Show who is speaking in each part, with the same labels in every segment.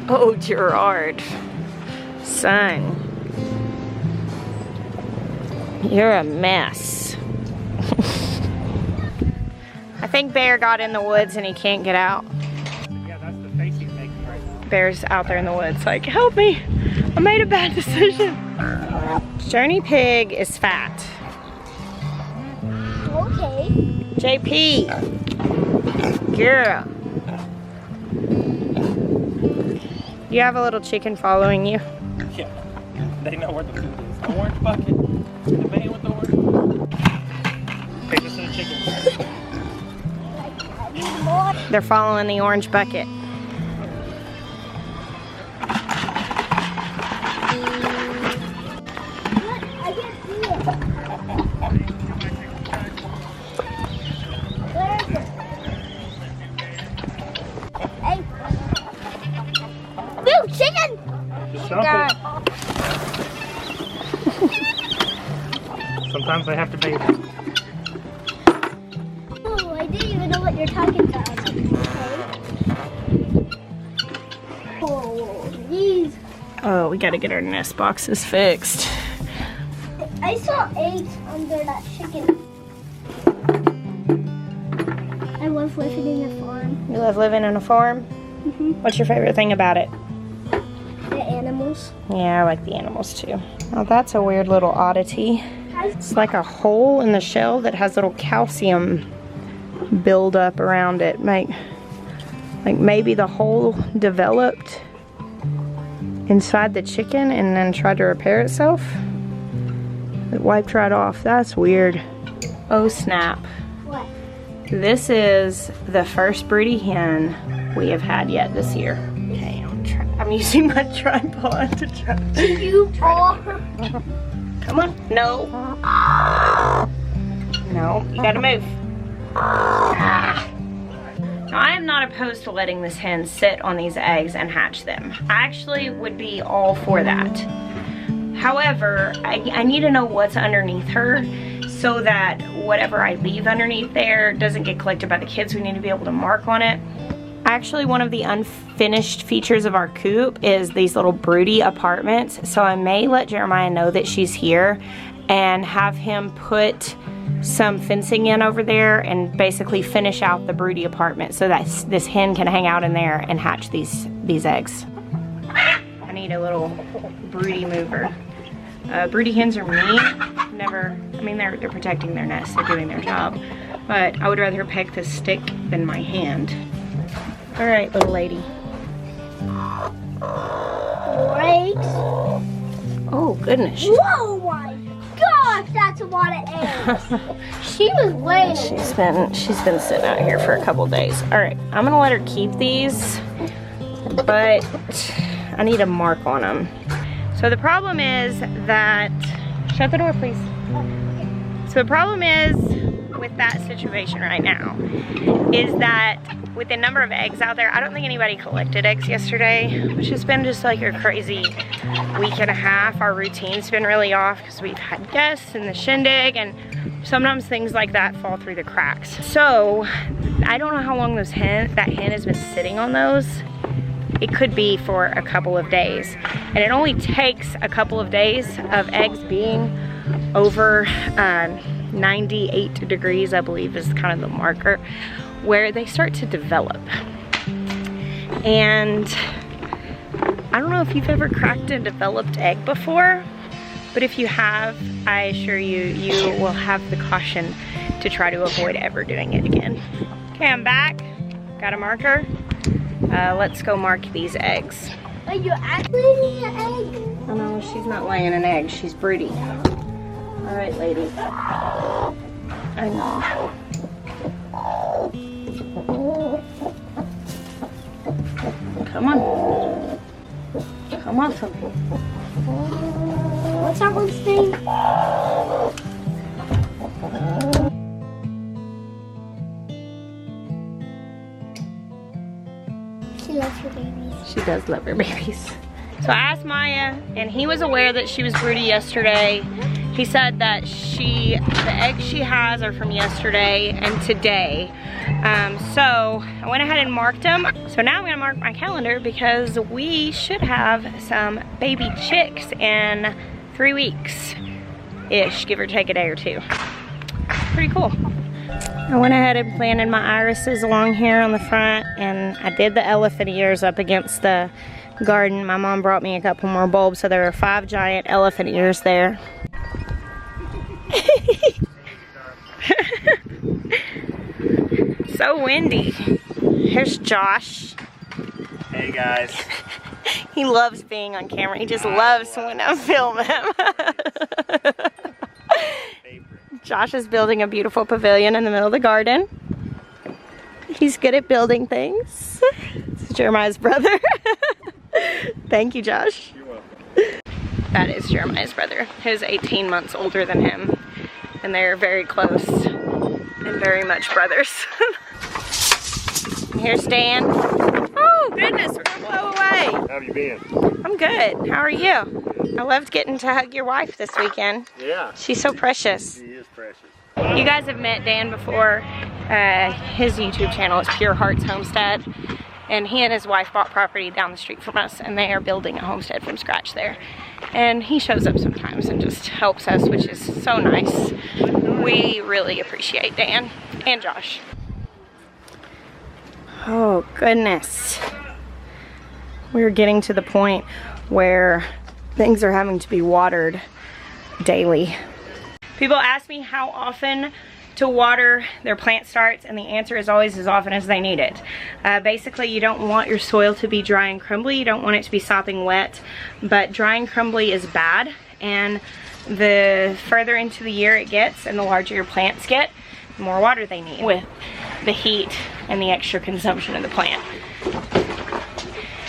Speaker 1: Oh, Gerard. Son. You're a mess. I think Bear got in the woods and he can't get out.
Speaker 2: Yeah, that's the face he's making right now.
Speaker 1: Bear's out there in the woods like, help me. I made a bad decision. Journey Pig is fat.
Speaker 3: Okay.
Speaker 1: JP. Girl. You have a little chicken following you.
Speaker 2: Yeah, they know where the food is. The orange bucket. The man with the orange. Okay, this is a chicken.
Speaker 1: They're following the orange bucket.
Speaker 3: I can't see it. Where is it? Hey. Boo, chicken!
Speaker 2: Just
Speaker 3: God.
Speaker 2: Sometimes they have to bathe.
Speaker 3: Oh, I didn't even know what you're talking about. Okay. Oh, these.
Speaker 1: Oh, we gotta get our nest boxes fixed.
Speaker 3: I saw eggs under that chicken. I love living in a farm.
Speaker 1: You love living on a farm?
Speaker 3: Mm-hmm.
Speaker 1: What's your favorite thing about it?
Speaker 3: The animals.
Speaker 1: Yeah, I like the animals too. Oh, that's a weird little oddity. It's like a hole in the shell that has little calcium buildup around it. Like maybe the hole developed inside the chicken and then tried to repair itself. It wiped right off. That's weird. Oh snap.
Speaker 3: What?
Speaker 1: This is the first broody hen we have had yet this year. Okay, I'm using my tripod to try.
Speaker 3: You are.
Speaker 1: Come on. No. No, you gotta move. Now, I am not opposed to letting this hen sit on these eggs and hatch them. I actually would be all for that. However, I need to know what's underneath her so that whatever I leave underneath there doesn't get collected by the kids. We need to be able to mark on it. Actually, one of the unfinished features of our coop is these little broody apartments. So I may let Jeremiah know that she's here and have him put some fencing in over there and basically finish out the broody apartment so that this hen can hang out in there and hatch these eggs. I need a little broody mover. Broody hens are mean. They're protecting their nest, they're doing their job. But I would rather peck this stick than my hand. All right, little lady.
Speaker 3: Eggs.
Speaker 1: Oh goodness.
Speaker 3: Whoa, my gosh, that's a lot of eggs. She was laying.
Speaker 1: She's been sitting out here for a couple days. All right, I'm gonna let her keep these, but I need a mark on them. So the problem is that, shut the door please. So the problem is with that situation right now is that with the number of eggs out there, I don't think anybody collected eggs yesterday, which has been just like a crazy week and a half. Our routine's been really off because we've had guests and the shindig, and sometimes things like that fall through the cracks. So I don't know how long that hen has been sitting on those. It could be for a couple of days. And it only takes a couple of days of eggs being over 98 degrees, I believe is kind of the marker, where they start to develop. And I don't know if you've ever cracked a developed egg before, but if you have, I assure you, you will have the caution to try to avoid ever doing it again. Okay, I'm back. Got a marker. Let's go mark these eggs.
Speaker 3: Are you actually laying an egg?
Speaker 1: Oh no, she's not laying an egg, she's broody. All right, lady. I know. Come on. Come on, something.
Speaker 3: What's that one's name? She loves her babies.
Speaker 1: She does love her babies. So I asked Maya, and he was aware that she was broody yesterday. He said that the eggs she has are from yesterday and today. So I went ahead and marked them. So now I'm gonna mark my calendar because we should have some baby chicks in 3 weeks-ish, give or take a day or two. Pretty cool. I went ahead and planted my irises along here on the front, and I did the elephant ears up against the garden. My mom brought me a couple more bulbs, so there are 5 giant elephant ears there. So windy. Here's Josh.
Speaker 2: Hey guys.
Speaker 1: He loves being on camera. He just loves when I film him. Josh is building a beautiful pavilion in the middle of the garden. He's good at building things. This is Jeremiah's brother. Thank you, Josh.
Speaker 2: You're welcome.
Speaker 1: That is Jeremiah's brother. He's 18 months older than him. And they're very close and very much brothers. Here's Dan. Oh goodness, we're gonna blow away.
Speaker 2: How have you been?
Speaker 1: I'm good. How are you? I loved getting to hug your wife this weekend.
Speaker 2: Yeah.
Speaker 1: She's so precious.
Speaker 2: She is precious.
Speaker 1: You guys have met Dan before. His YouTube channel is Pure Hearts Homestead. And he and his wife bought property down the street from us, and they are building a homestead from scratch there. And he shows up sometimes and just helps us, which is so nice. We really appreciate Dan and Josh. Oh goodness. We're getting to the point where things are having to be watered daily. People ask me how often to water their plant starts, and the answer is always as often as they need it. Basically, you don't want your soil to be dry and crumbly. You don't want it to be sopping wet, but dry and crumbly is bad, and the further into the year it gets and the larger your plants get, the more water they need with the heat and the extra consumption of the plant.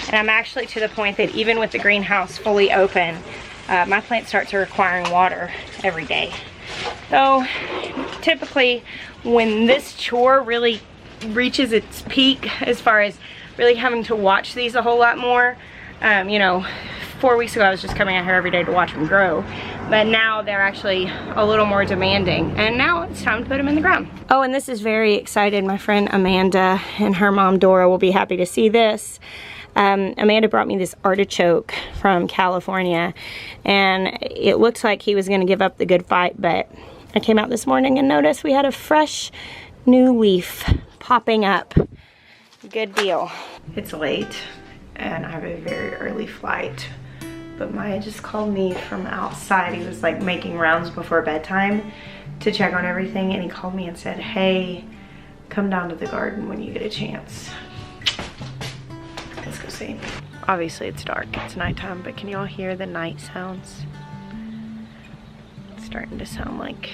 Speaker 1: And I'm actually to the point that even with the greenhouse fully open, my plant starts are requiring water every day. So typically when this chore really reaches its peak as far as really having to watch these a whole lot more, you know, 4 weeks ago I was just coming out here every day to watch them grow, but now they're actually a little more demanding, and now it's time to put them in the ground. Oh, and this is very excited. My friend Amanda and her mom Dora will be happy to see this. Amanda brought me this artichoke from California, and it looks like he was going to give up the good fight, but I came out this morning and noticed we had a fresh new leaf popping up. Good deal. It's late and I have a very early flight, but Maya just called me from outside. He was like making rounds before bedtime to check on everything, and he called me and said, hey, come down to the garden when you get a chance. Let's go see. Obviously it's dark, it's nighttime, but can you all hear the night sounds? It's starting to sound like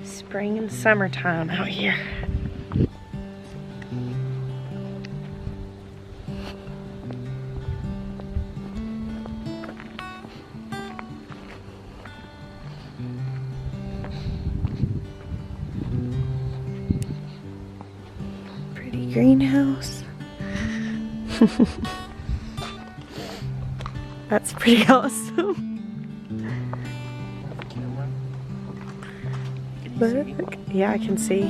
Speaker 1: spring and summertime out here. Pretty greenhouse. That's pretty awesome. Look, yeah, I can see.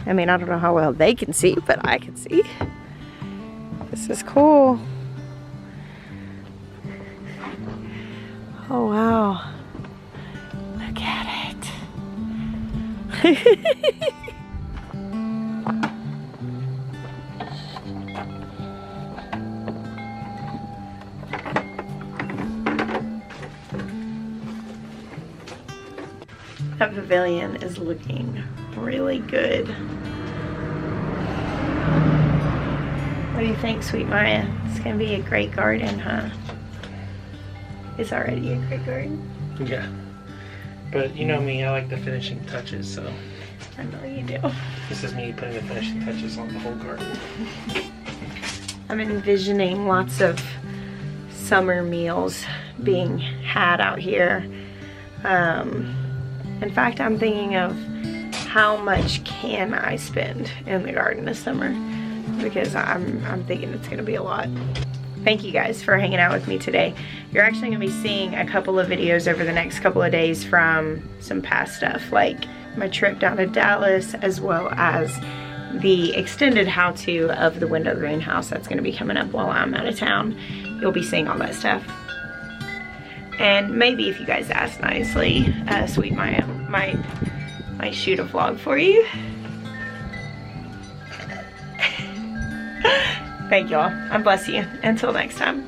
Speaker 1: I mean, I don't know how well they can see, but I can see. This is cool. Oh, wow. Look at it. That pavilion is looking really good. What do you think, sweet Maya? It's gonna be a great garden, huh? It's already a great garden.
Speaker 2: Yeah. But you know me, I like the finishing touches, so.
Speaker 1: I know you do.
Speaker 2: This is me putting the finishing touches on the whole garden.
Speaker 1: I'm envisioning lots of summer meals being had out here. In fact, I'm thinking of how much can I spend in the garden this summer, because I'm thinking it's gonna be a lot. thank you guys for hanging out with me today. You're actually gonna be seeing a couple of videos over the next couple of days from some past stuff, like my trip down to Dallas, as well as the extended how-to of the window greenhouse that's gonna be coming up while I'm out of town. You'll be seeing all that stuff. And maybe if you guys ask nicely, Sweet Maya might shoot a vlog for you. Thank y'all. I bless you. Until next time.